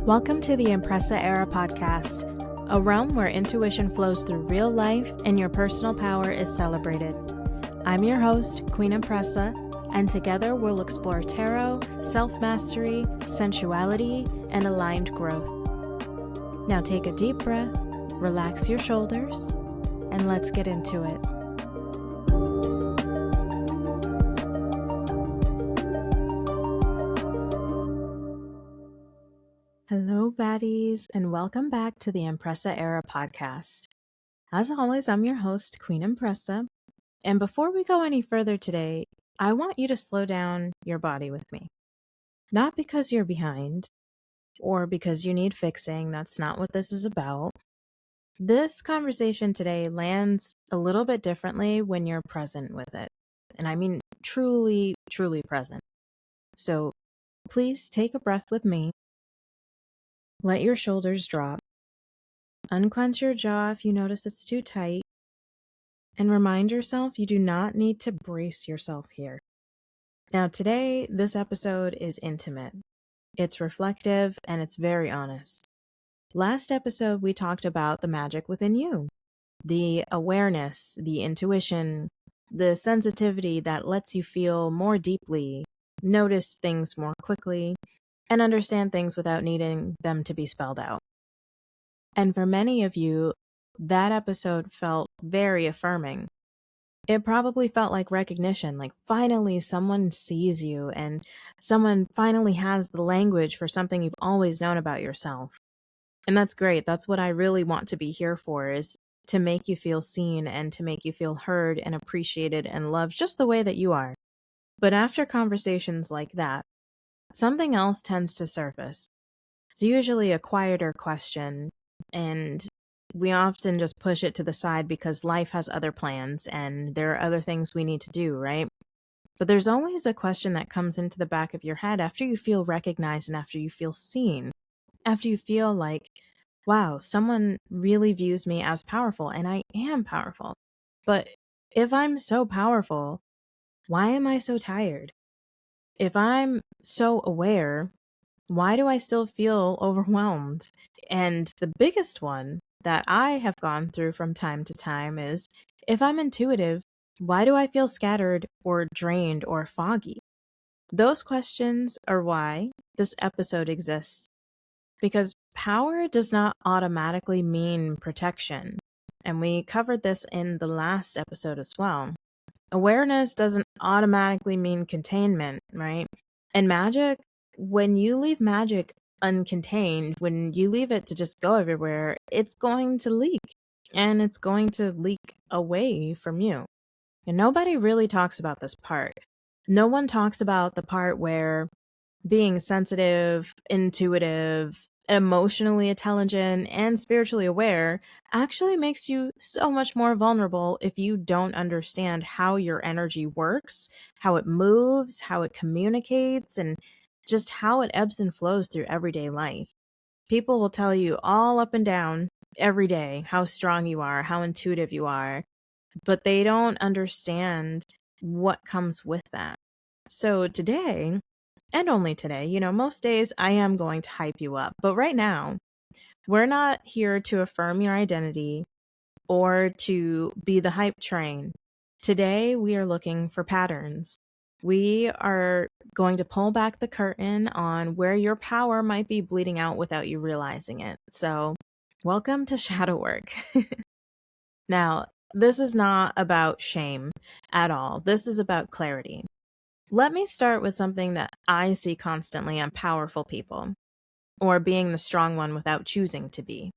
Welcome to the Empressa Era podcast, a realm where intuition flows through real life and your personal power is celebrated. I'm your host, Queen Empressa, and together we'll explore tarot, self-mastery, sensuality, and aligned growth. Now take a deep breath, relax your shoulders, and let's get into it. Hello, baddies, and welcome back to the Empressa Era podcast. As always, I'm your host, Queen Empressa, and before we go any further today, I want you to slow down your body with me. Not because you're behind, or because you need fixing, that's not what this is about. This conversation today lands a little bit differently when you're present with it, and I mean truly, truly present. So please take a breath with me. Let your shoulders drop. Unclench your jaw if you notice it's too tight. And remind yourself you do not need to brace yourself here. Now today, this episode is intimate. It's reflective and it's very honest. Last episode, we talked about the magic within you. The awareness, the intuition, the sensitivity that lets you feel more deeply, notice things more quickly, and understand things without needing them to be spelled out. And for many of you, that episode felt very affirming. It probably felt like recognition, like finally someone sees you and someone finally has the language for something you've always known about yourself. And that's great. That's what I really want to be here for, is to make you feel seen and to make you feel heard and appreciated and loved just the way that you are. But after conversations like that, something else tends to surface. It's usually a quieter question, and we often just push it to the side because life has other plans and there are other things we need to do, right? But there's always a question that comes into the back of your head after you feel recognized and after you feel seen, after you feel like, wow, someone really views me as powerful, and I am powerful. But if I'm so powerful, why am I so tired? If I'm so aware, why do I still feel overwhelmed? And the biggest one that I have gone through from time to time is, if I'm intuitive, why do I feel scattered or drained or foggy? Those questions are why this episode exists. Because power does not automatically mean protection. And we covered this in the last episode as well. Awareness doesn't automatically mean containment, right? And magic, when you leave magic uncontained, when you leave it to just go everywhere, it's going to leak, and it's going to leak away from you. And nobody really talks about this part. No one talks about the part where being sensitive, intuitive, emotionally intelligent, and spiritually aware actually makes you so much more vulnerable if you don't understand how your energy works, how it moves, how it communicates, and just how it ebbs and flows through everyday life. People will tell you all up and down every day how strong you are, how intuitive you are, but they don't understand what comes with that. So today, and only today, most days I am going to hype you up. But right now, we're not here to affirm your identity or to be the hype train. Today, we are looking for patterns. We are going to pull back the curtain on where your power might be bleeding out without you realizing it. So, welcome to Shadow Work. Now, this is not about shame at all. This is about clarity. Let me start with something that I see constantly on powerful people, or being the strong one without choosing to be.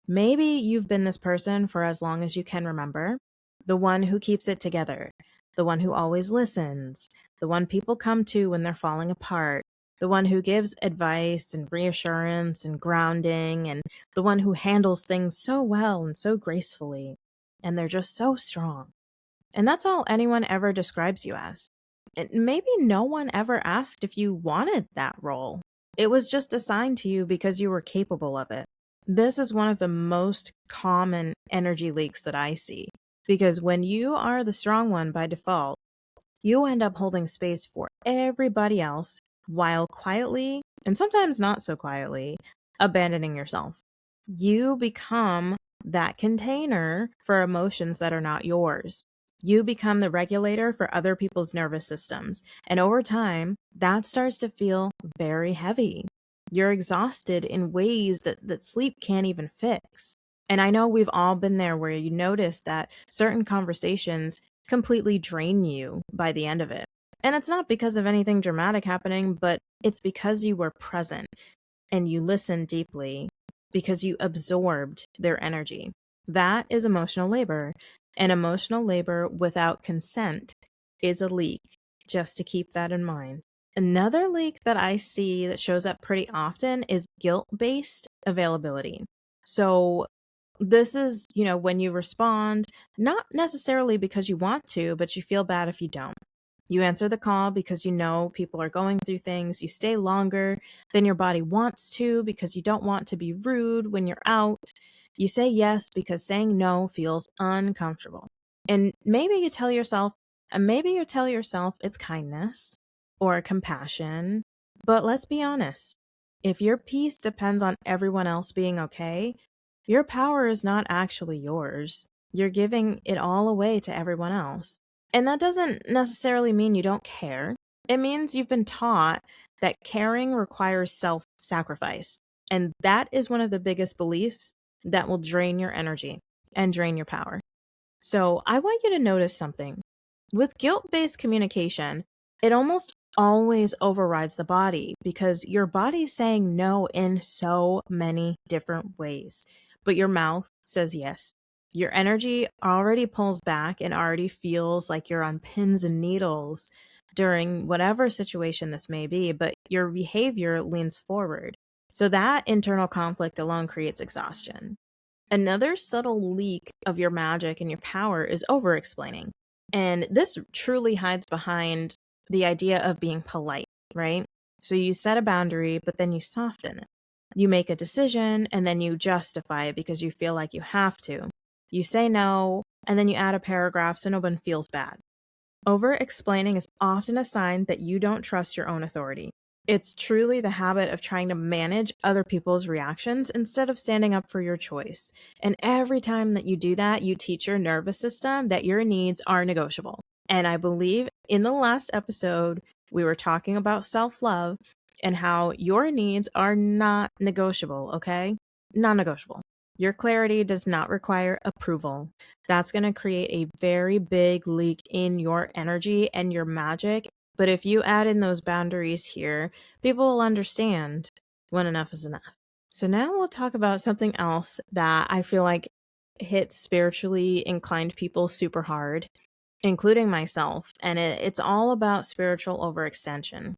Maybe you've been this person for as long as you can remember, the one who keeps it together, the one who always listens, the one people come to when they're falling apart, the one who gives advice and reassurance and grounding, and the one who handles things so well and so gracefully, and they're just so strong. And that's all anyone ever describes you as. Maybe no one ever asked if you wanted that role. It was just assigned to you because you were capable of it. This is one of the most common energy leaks that I see, because when you are the strong one by default, you end up holding space for everybody else while quietly, and sometimes not so quietly, abandoning yourself. You become that container for emotions that are not yours. You become the regulator for other people's nervous systems. And over time, that starts to feel very heavy. You're exhausted in ways that sleep can't even fix. And I know we've all been there where you notice that certain conversations completely drain you by the end of it. And it's not because of anything dramatic happening, but it's because you were present and you listened deeply, because you absorbed their energy. That is emotional labor. And emotional labor without consent is a leak, just to keep that in mind. Another leak that I see that shows up pretty often is guilt-based availability. So this is, when you respond, not necessarily because you want to, but you feel bad if you don't. You answer the call because you know people are going through things. You stay longer than your body wants to because you don't want to be rude when you're out. You say yes because saying no feels uncomfortable. And maybe you tell yourself, it's kindness or compassion. But let's be honest. If your peace depends on everyone else being okay, your power is not actually yours. You're giving it all away to everyone else. And that doesn't necessarily mean you don't care. It means you've been taught that caring requires self-sacrifice. And that is one of the biggest beliefs that will drain your energy and drain your power. So I want you to notice something. With guilt-based communication, it almost always overrides the body because your body's saying no in so many different ways, but your mouth says yes. Your energy already pulls back and already feels like you're on pins and needles during whatever situation this may be, but your behavior leans forward. So that internal conflict alone creates exhaustion. Another subtle leak of your magic and your power is over-explaining. And this truly hides behind the idea of being polite, right? So you set a boundary, but then you soften it. You make a decision and then you justify it because you feel like you have to. You say no, and then you add a paragraph so no one feels bad. Over-explaining is often a sign that you don't trust your own authority. It's truly the habit of trying to manage other people's reactions instead of standing up for your choice. And every time that you do that, you teach your nervous system that your needs are negotiable. And I believe in the last episode, we were talking about self-love and how your needs are not negotiable, okay? Non-negotiable. Your clarity does not require approval. That's going to create a very big leak in your energy and your magic. But if you add in those boundaries here, people will understand when enough is enough. So now we'll talk about something else that I feel like hits spiritually inclined people super hard, including myself. And it's all about spiritual overextension.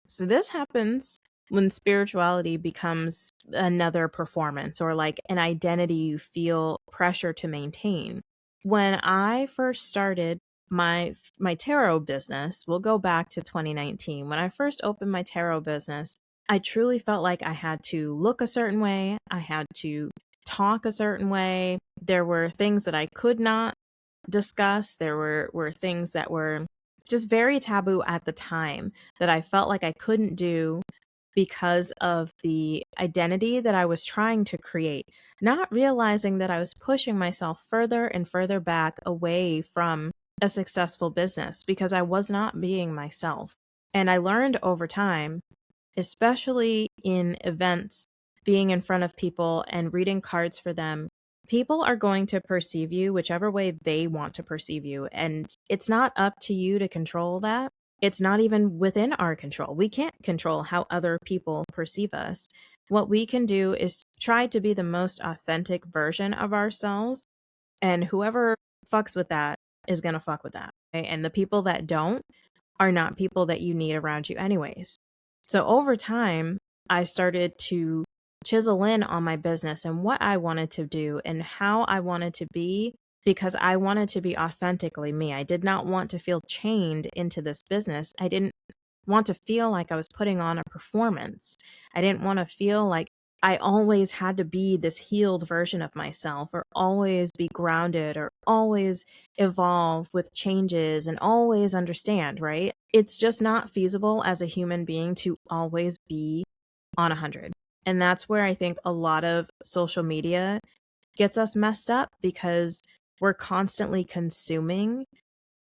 So this happens when spirituality becomes another performance or like an identity you feel pressure to maintain. When I first started my tarot business, we'll go back to 2019. When I first opened my tarot business, I truly felt like I had to look a certain way. I had to talk a certain way. There were things that I could not discuss. There were things that were just very taboo at the time that I felt like I couldn't do because of the identity that I was trying to create, not realizing that I was pushing myself further and further back away from a successful business because I was not being myself. And I learned over time, especially in events, being in front of people and reading cards for them, people are going to perceive you whichever way they want to perceive you. And it's not up to you to control that. It's not even within our control. We can't control how other people perceive us. What we can do is try to be the most authentic version of ourselves. And whoever fucks with that is going to fuck with that. Okay? And the people that don't are not people that you need around you anyways. So over time, I started to chisel in on my business and what I wanted to do and how I wanted to be because I wanted to be authentically me. I did not want to feel chained into this business. I didn't want to feel like I was putting on a performance. I didn't want to feel like I always had to be this healed version of myself or always be grounded or always evolve with changes and always understand, right? It's just not feasible as a human being to always be on 100. And that's where I think a lot of social media gets us messed up, because we're constantly consuming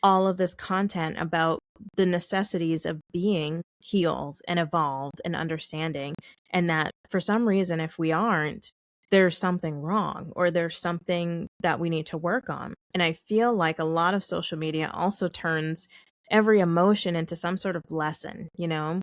all of this content about the necessities of being healed and evolved and understanding. And that for some reason, if we aren't, there's something wrong, or there's something that we need to work on. And I feel like a lot of social media also turns every emotion into some sort of lesson, you know?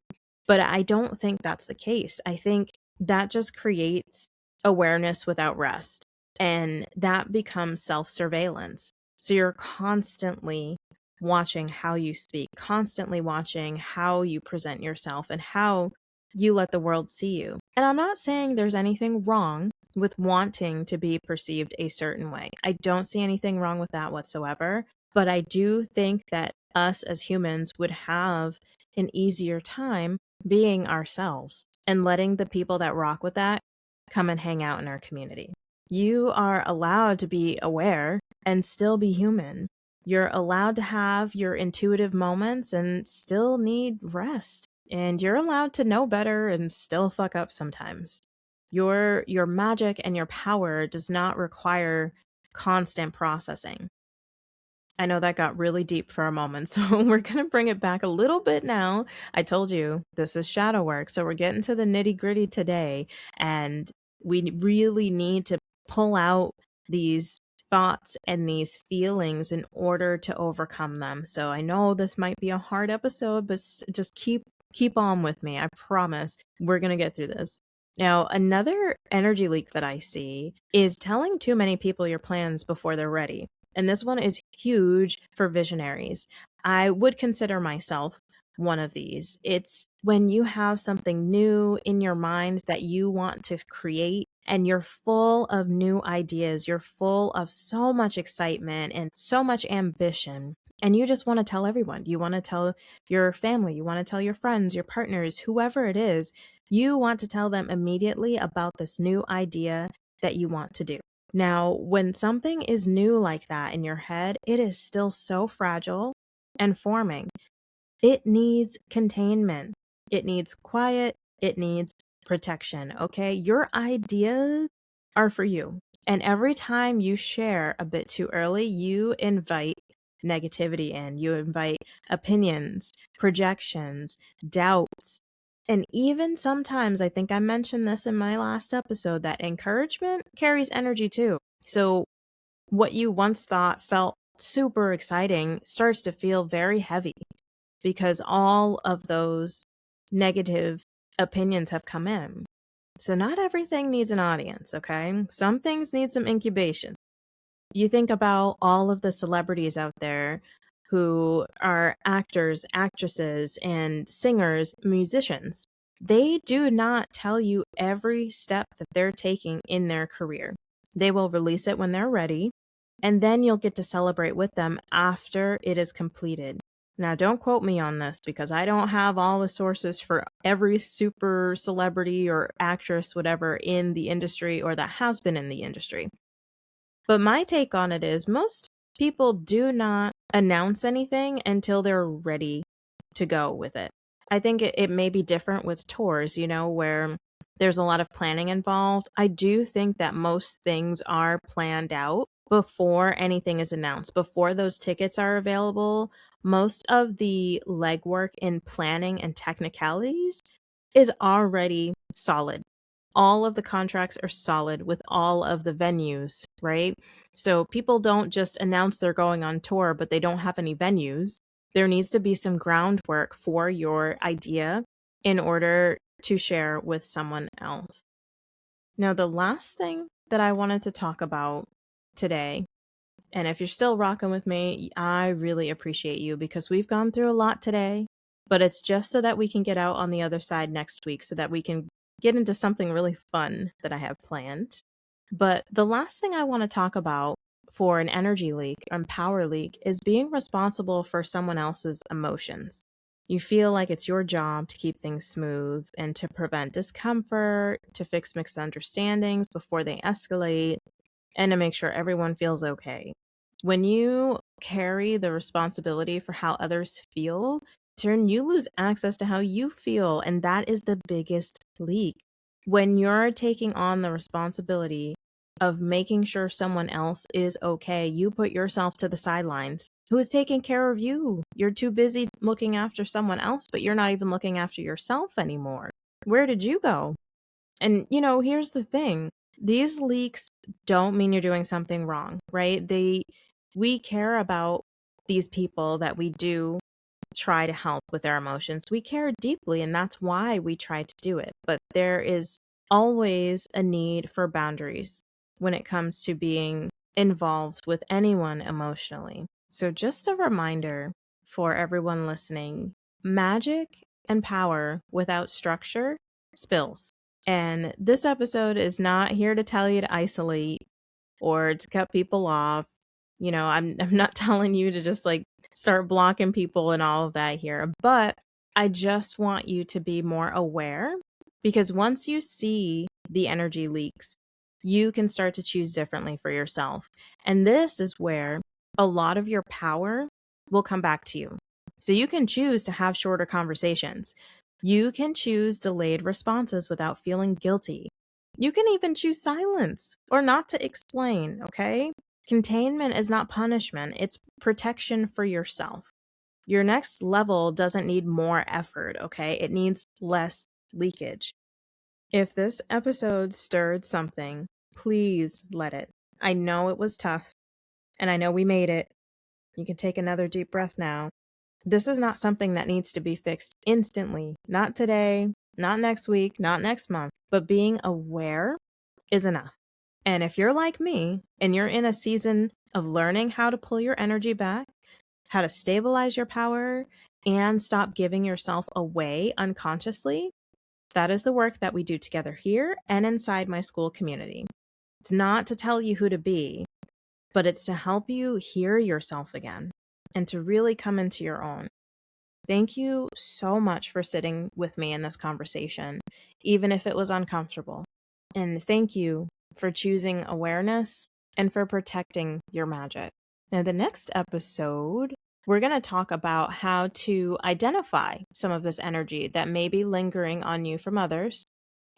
But I don't think that's the case. I think that just creates awareness without rest. And that becomes self surveillance. So you're constantly watching how you speak, constantly watching how you present yourself and how you let the world see you. And I'm not saying there's anything wrong with wanting to be perceived a certain way. I don't see anything wrong with that whatsoever. But I do think that us as humans would have an easier time being ourselves and letting the people that rock with that come and hang out in our community. You are allowed to be aware and still be human. You're allowed to have your intuitive moments and still need rest. And you're allowed to know better and still fuck up sometimes. Your magic and your power does not require constant processing. I know that got really deep for a moment, so we're going to bring it back a little bit now. I told you this is shadow work, so we're getting to the nitty gritty today, and we really need to pull out these thoughts and these feelings in order to overcome them. So I know this might be a hard episode, but just keep on with me. I promise we're going to get through this. Now, another energy leak that I see is telling too many people your plans before they're ready. And this one is huge for visionaries. I would consider myself one of these. It's when you have something new in your mind that you want to create, and you're full of new ideas. You're full of so much excitement and so much ambition. And you just want to tell everyone. You want to tell your family. You want to tell your friends, your partners, whoever it is. You want to tell them immediately about this new idea that you want to do. Now, when something is new like that in your head, it is still so fragile and forming. It needs containment. It needs quiet. It needs protection. Okay. Your ideas are for you. And every time you share a bit too early, you invite negativity in, you invite opinions, projections, doubts. And even sometimes, I think I mentioned this in my last episode, that encouragement carries energy too. So what you once thought felt super exciting starts to feel very heavy, because all of those negative opinions have come in. So not everything needs an audience, okay? Some things need some incubation. You think about all of the celebrities out there who are actors, actresses, and singers, musicians. They do not tell you every step that they're taking in their career. They will release it when they're ready, and then you'll get to celebrate with them after it is completed. Now, don't quote me on this, because I don't have all the sources for every super celebrity or actress, whatever, in the industry or that has been in the industry. But my take on it is most people do not announce anything until they're ready to go with it. I think it may be different with tours, you know, where there's a lot of planning involved. I do think that most things are planned out before anything is announced, before those tickets are available. Most of the legwork in planning and technicalities is already solid. All of the contracts are solid with all of the venues, right? So people don't just announce they're going on tour, but they don't have any venues. There needs to be some groundwork for your idea in order to share with someone else. Now, the last thing that I wanted to talk about today, and if you're still rocking with me, I really appreciate you, because we've gone through a lot today, but it's just so that we can get out on the other side next week, so that we can get into something really fun that I have planned. But the last thing I want to talk about for an energy leak and power leak is being responsible for someone else's emotions. You feel like it's your job to keep things smooth and to prevent discomfort, to fix misunderstandings before they escalate, and to make sure everyone feels okay. When you carry the responsibility for how others feel, turn you lose access to how you feel, and that is the biggest leak. When you're taking on the responsibility of making sure someone else is okay, you put yourself to the sidelines. Who is taking care of you? You're too busy looking after someone else, but you're not even looking after yourself anymore. Where did you go? And, here's the thing. These leaks don't mean you're doing something wrong, right? We care about these people that we do try to help with their emotions. We care deeply, and that's why we try to do it. But there is always a need for boundaries when it comes to being involved with anyone emotionally. So, just a reminder for everyone listening, magic and power without structure spills. And this episode is not here to tell you to isolate or to cut people off. I'm not telling you to just start blocking people and all of that here, but I just want you to be more aware, because once you see the energy leaks, you can start to choose differently for yourself. And this is where a lot of your power will come back to you. So you can choose to have shorter conversations. You can choose delayed responses without feeling guilty. You can even choose silence or not to explain, okay? Containment is not punishment, it's protection for yourself. Your next level doesn't need more effort, okay? It needs less leakage. If this episode stirred something, please let it. I know it was tough, and I know we made it. You can take another deep breath now. This is not something that needs to be fixed instantly. Not today, not next week, not next month, but being aware is enough. And if you're like me and you're in a season of learning how to pull your energy back, how to stabilize your power, and stop giving yourself away unconsciously, that is the work that we do together here and inside my school community. It's not to tell you who to be, but it's to help you hear yourself again and to really come into your own. Thank you so much for sitting with me in this conversation, even if it was uncomfortable. And thank you for choosing awareness and for protecting your magic. Now, the next episode, we're going to talk about how to identify some of this energy that may be lingering on you from others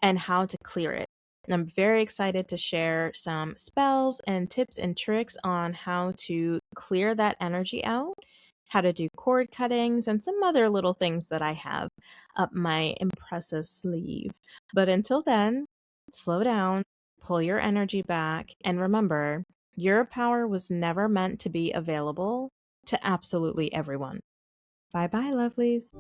and how to clear it. And I'm very excited to share some spells and tips and tricks on how to clear that energy out, how to do cord cuttings, and some other little things that I have up my Empressa sleeve. But until then, slow down, pull your energy back, and remember, your power was never meant to be available to absolutely everyone. Bye bye, lovelies.